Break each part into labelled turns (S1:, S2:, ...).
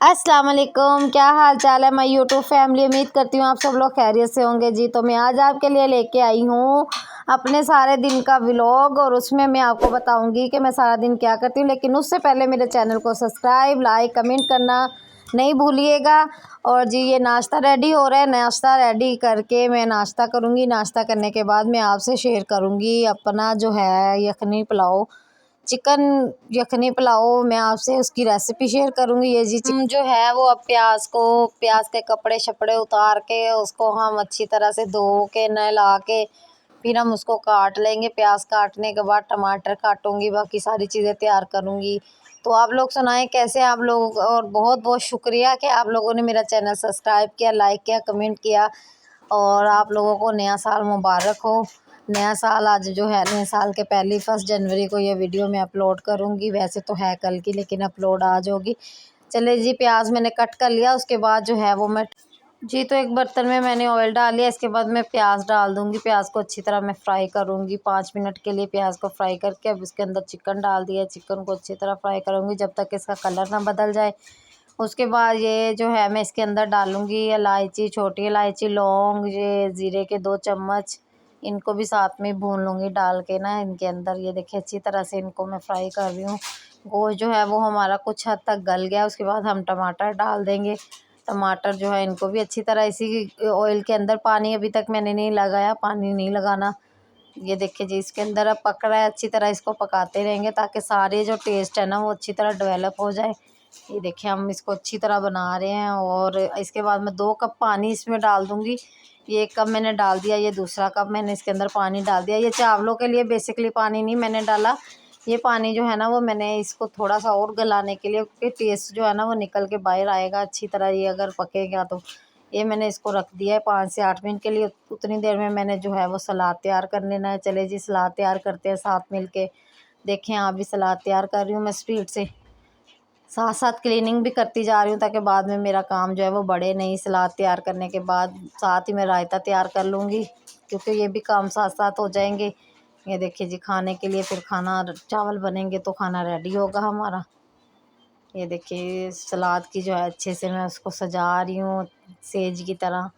S1: अस्सलाम वालेकुम, क्या हाल चाल है मैं यूट्यूब फैमिली। उम्मीद करती हूँ आप सब लोग खैरियत से होंगे जी। तो मैं आज आपके लिए लेके आई हूँ अपने सारे दिन का व्लॉग, और उसमें मैं आपको बताऊंगी कि मैं सारा दिन क्या करती हूँ। लेकिन उससे पहले मेरे चैनल को सब्सक्राइब, लाइक, कमेंट करना नहीं भूलिएगा। और जी ये नाश्ता रेडी हो रहा है, नाश्ता रेडी करके मैं नाश्ता करूँगी। नाश्ता करने के बाद मैं आपसे शेयर करूँगी अपना जो है यखनी पुलाव, चिकन यखनी पुलाव। मैं आपसे उसकी रेसिपी शेयर करूँगी। ये जी जो है वो अब प्याज के कपड़े शपड़े उतार के उसको हम अच्छी तरह से धो के नहला के फिर हम उसको काट लेंगे। प्याज काटने के बाद टमाटर काटूंगी, बाकी सारी चीज़ें तैयार करूँगी। तो आप लोग सुनाएं कैसे आप लोग, और बहुत बहुत शुक्रिया कि आप लोगों ने मेरा चैनल सब्सक्राइब किया, लाइक किया, कमेंट किया। और आप लोगों को नया साल मुबारक हो। नया साल आज जो है, नए साल के पहली 1 जनवरी को ये वीडियो मैं अपलोड करूँगी। वैसे तो है कल की, लेकिन अपलोड आज होगी। चले जी, प्याज मैंने कट कर लिया। उसके बाद जो है वो मैं जी तो एक बर्तन में मैंने ऑयल डाल लिया। इसके बाद मैं प्याज डाल दूँगी। प्याज को अच्छी तरह मैं फ्राई करूँगी 5 मिनट के लिए। प्याज को फ्राई करके अब इसके अंदर चिकन डाल दिया। चिकन को अच्छी तरह फ्राई करूँगी जब तक इसका कलर ना बदल जाए। उसके बाद ये जो है मैं इसके अंदर डालूँगी इलायची, छोटी इलायची, लौंग, ये ज़ीरे के 2 चम्मच, इनको भी साथ में भून लूँगी डाल के ना इनके अंदर। ये देखिए अच्छी तरह से इनको मैं फ्राई कर रही हूँ। गोश्त जो है वो हमारा कुछ हद तक गल गया। उसके बाद हम टमाटर डाल देंगे। टमाटर जो है इनको भी अच्छी तरह इसी ऑयल के अंदर, पानी अभी तक मैंने नहीं लगाया, पानी नहीं लगाना। ये देखिए जी इसके अंदर अब पक रहा है। अच्छी तरह इसको पकाते रहेंगे ताकि सारे जो टेस्ट है ना वो अच्छी तरह डेवलप हो जाए। ये देखिए हम इसको अच्छी तरह बना रहे हैं। और इसके बाद मैं 2 कप पानी इसमें डाल दूँगी। ये 1 कप मैंने डाल दिया, ये दूसरा कप मैंने इसके अंदर पानी डाल दिया। ये चावलों के लिए बेसिकली पानी नहीं मैंने डाला। ये पानी जो है ना वो मैंने इसको थोड़ा सा और गलाने के लिए, क्योंकि टेस्ट जो है ना वो निकल के बाहर आएगा अच्छी तरह ये अगर पकेगा तो। ये मैंने इसको रख दिया है 5 से 8 मिनट के लिए। उतनी देर में मैंने जो है वो सलाद तैयार कर लेना है। चले जी सलाद तैयार करते हैं साथ मिल के। देखें आप भी, सलाद तैयार कर रही हूँ मैं स्पीड से, साथ साथ क्लीनिंग भी करती जा रही हूँ ताकि बाद में मेरा काम जो है वो बढ़े नहीं। सलाद तैयार करने के बाद साथ ही मैं रायता तैयार कर लूँगी, क्योंकि ये भी काम साथ साथ हो जाएंगे। ये देखिए जी खाने के लिए फिर खाना, चावल बनेंगे तो खाना रेडी होगा हमारा। ये देखिए सलाद की जो है अच्छे से मैं उसको सजा रही हूँ सेज की तरह।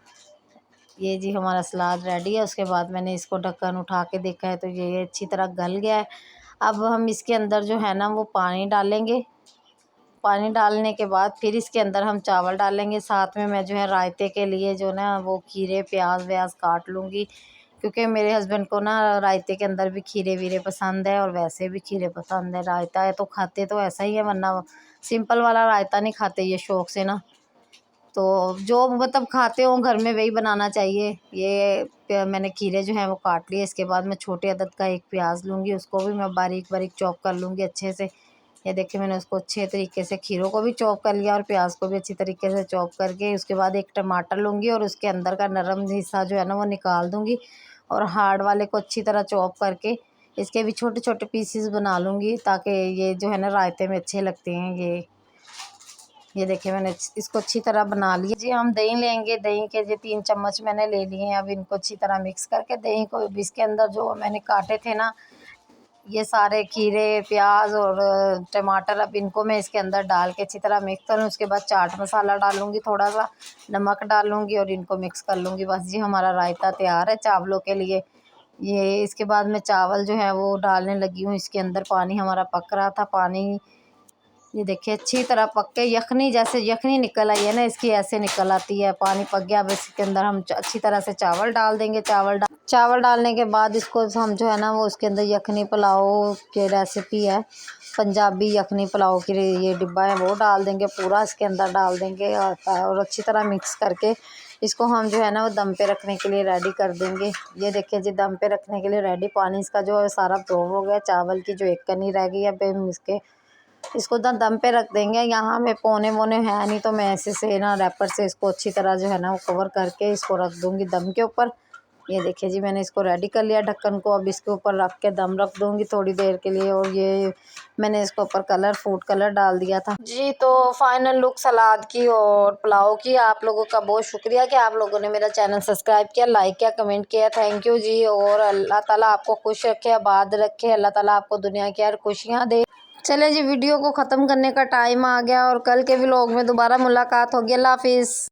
S1: ये जी हमारा सलाद रेडी है। उसके बाद मैंने इसको ढक्कन उठा के देखा है तो ये अच्छी तरह गल गया है। अब हम इसके अंदर जो है ना वो पानी डालेंगे। पानी डालने के बाद फिर इसके अंदर हम चावल डालेंगे। साथ में मैं जो है रायते के लिए जो ना वो खीरे प्याज व्याज काट लूँगी, क्योंकि मेरे हस्बैंड को ना रायते के अंदर भी खीरे वीरे पसंद है और वैसे भी खीरे पसंद है। रायता है तो खाते तो ऐसा ही है, वरना सिंपल वाला रायता नहीं खाते ये शौक़ से ना। तो जो मतलब खाते हो घर में वही बनाना चाहिए। ये मैंने खीरे जो हैं वो काट लिए। इसके बाद मैं छोटे अदद का एक प्याज लूँगी, उसको भी मैं बारीक बारीक चॉप कर लूँगी अच्छे से। ये देखिए मैंने उसको अच्छे तरीके से खीरों को भी चॉप कर लिया और प्याज को भी अच्छी तरीके से चॉप करके उसके बाद एक टमाटर लूँगी और उसके अंदर का नरम हिस्सा जो है ना वो निकाल दूँगी। और हार्ड वाले को अच्छी तरह चॉप करके इसके भी छोटे छोटे पीसेस बना लूँगी, ताकि ये जो है ना रायते में अच्छे लगते हैं। ये देखिए मैंने इसको अच्छी तरह बना लिया जी। हम दही लेंगे, दही के जो 3 चम्मच मैंने ले लिए हैं। अब इनको अच्छी तरह मिक्स करके दही को इसके अंदर जो मैंने काटे थे ना ये सारे खीरे प्याज और टमाटर, अब इनको मैं इसके अंदर डाल के अच्छी तरह मिक्स करूँ। उसके बाद चाट मसाला डालूँगी, थोड़ा सा नमक डालूँगी और इनको मिक्स कर लूँगी। बस जी हमारा रायता तैयार है चावलों के लिए। ये इसके बाद मैं चावल जो है वो डालने लगी हूँ इसके अंदर। पानी हमारा पक रहा था, पानी ये देखिए अच्छी तरह पक के यखनी, जैसे यखनी निकल आई है ना इसकी, ऐसे निकल आती है। पानी पक गया। अब इसके अंदर हम अच्छी तरह से चावल डाल देंगे। चावल डालने के बाद इसको हम जो है ना वो उसके अंदर यखनी पुलाव की रेसिपी है, पंजाबी यखनी पुलाव की ये डिब्बा है वो डाल देंगे, पूरा इसके अंदर डाल देंगे। और अच्छी तरह मिक्स करके इसको हम जो है ना वो दम पे रखने के लिए रेडी कर देंगे। ये देखिए जी दम पे रखने के लिए रेडी। पानी इसका जो है सारा अब्जॉर्ब हो गया। चावल की जो एक कनी रह गई है अब इसके इसको दम पे रख देंगे। यहाँ में पौने वोने है नहीं, तो मैं ऐसे से ना रैपर से इसको अच्छी तरह जो है ना वो कवर करके इसको रख दूँगी दम के ऊपर। ये देखिए जी मैंने इसको रेडी कर लिया ढक्कन को। अब इसके ऊपर रख के दम रख दूँगी थोड़ी देर के लिए। और ये मैंने इसके ऊपर फूड कलर डाल दिया था जी। तो फाइनल लुक सलाद की और पुलाव की। आप लोगों का बहुत शुक्रिया कि आप लोगों ने मेरा चैनल सब्सक्राइब किया, लाइक किया, कमेंट किया। थैंक यू जी। और अल्लाह ताला आपको खुश रखे, आबाद रखे। अल्लाह ताला आपको दुनिया की हर खुशियाँ दे। चले जी, वीडियो को ख़त्म करने का टाइम आ गया और कल के व्लॉग में दोबारा मुलाकात होगी। अल्लाह हाफिज़।